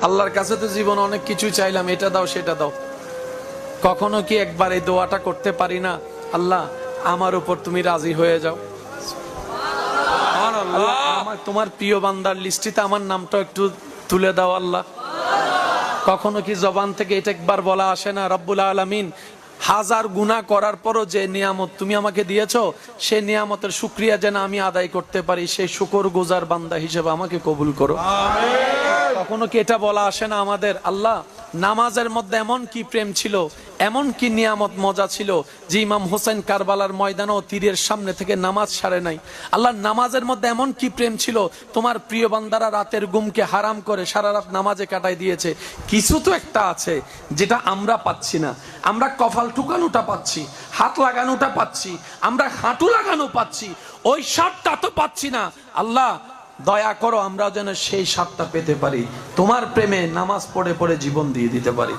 আল্লাহর কাছে তো জীবন অনেক কিছু চাইলাম, এটা দাও সেটা দাও, কখনো কি একবার এই দোয়াটা করতে পারি না, আল্লাহ আমার উপর তুমি রাজি হয়ে যাও। আল্লাহ আমার তোমার প্রিয় বান্দার লিস্টিতে আমার নামটা একটু তুলে দাও আল্লাহ। কখনো কি জবান থেকে এটা একবার বলা আসে না, রব্বুল আলামিন হাজার গুনাহ করার পরও যে নিয়ামত তুমি আমাকে দিয়েছো, সেই নিয়ামতের শুকরিয়া যেন আমি আদায় করতে পারি, সেই শুকরগুজার বান্দা হিসেবে আমাকে কবুল করো। কখনো কি এটা বলা আসে না আমাদের, আল্লাহ নামাজের মধ্যে এমন কি প্রেম ছিল, এমন কি নিয়ামত মজা ছিল যে ইমাম হোসেন কারবালার ময়দানেও তীরের সামনে থেকে নামাজ ছাড়ে নাই। আল্লাহ নামাজের মধ্যে এমন কি প্রেম ছিল, তোমার প্রিয় বান্দারা রাতের ঘুমকে হারাম করে সারা রাত নামাজে কাটাই দিয়েছে। কিছু তো একটা আছে যেটা আমরা পাচ্ছি না। আমরা কপাল টুকানোটা পাচ্ছি, হাত লাগানোটা পাচ্ছি, আমরা হাঁটু লাগানো পাচ্ছি, ওই স্বাদটা তো পাচ্ছি না। আল্লাহ দয়া করো আমরা যেন সেই স্বাদটা পেতে পারি, তোমার প্রেমে নামাজ পড়ে পড়ে জীবন দিয়ে দিতে পারি।